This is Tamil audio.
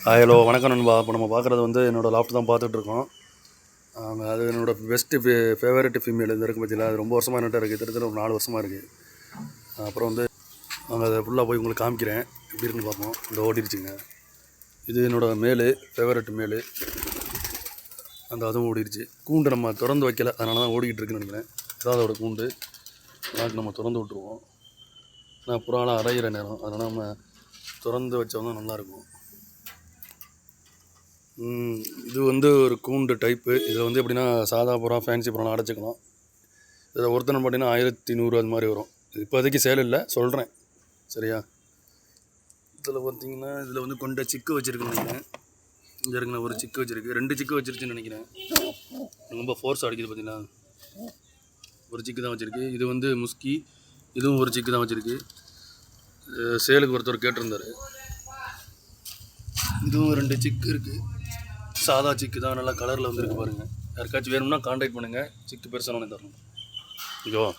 ஹலோ வணக்கம் நண்பா. இப்போ நம்ம பார்க்குறது வந்து என்னோடய லாஃப்ட் தான் பார்த்துட்ருக்கோம். அது என்னோடய பெஸ்ட்டு ஃபேவரட் ஃபீமேல் இது இருக்குது பற்றியில். அது ரொம்ப வருஷமாக என்கிட்ட இருக்குது, கிட்டத்தட்ட ஒரு 4 வருஷமாக இருக்குது. அப்புறம் வந்து நாங்கள் அதை ஃபுல்லாக போய் உங்களுக்கு காமிக்கிறேன், எப்படி இருக்குன்னு பார்ப்போம். இந்த ஓடிடுச்சுங்க. இது என்னோடய மேலு, ஃபேவரட் மேலு. அதுவும் ஓடிடுச்சு. கூண்டு நம்ம திறந்து வைக்கல, அதனால தான் ஓடிக்கிட்டு இருக்குன்னு நினைக்கிறேன். இதான் அதோட கூண்டு. நாக்கு நம்ம திறந்து விட்ருவோம். நான் புறாலாம் அரைகிற நேரம், அதனால் நம்ம திறந்து வச்சோம்னா நல்லாயிருக்கும். இது வந்து ஒரு கூண்டு டைப்பு. இதில் வந்து எப்படின்னா சாதா புறா, ஃபேன்சி புறாலாம் அடைச்சிக்கலாம். இதில் ஒருத்தனை பார்த்தீங்கன்னா 1100 அது மாதிரி வரும். இப்போதைக்கு சேல் இல்லை, சொல்கிறேன் சரியா. இதில் பார்த்தீங்கன்னா இதில் வந்து கொண்ட சிக்கு வச்சுருக்குன்னு நினைக்கிறேன். இங்கே இருக்குண்ணா, ஒரு சிக்கு வச்சுருக்கு, 2 சிக்கு வச்சிருச்சுன்னு நினைக்கிறேன். ரொம்ப ஃபோர்ஸ் அடிக்குது பார்த்தீங்கன்னா. ஒரு சிக்கு தான் வச்சுருக்கு. இது வந்து முஸ்கி, இதுவும் ஒரு சிக்கு தான் வச்சுருக்கு. சேலுக்கு ஒருத்தர் கேட்டிருந்தார். இதுவும் 2 சிக்கு இருக்குது. சாதா சிக்கு தான், நல்லா கலரில் வந்துருக்கு பாருங்கள். யாருக்காச்சும் வேணும்னா கான்டாக்ட் பண்ணுங்கள். சிக்கு பெருசாக தரணும். ஓகேவா.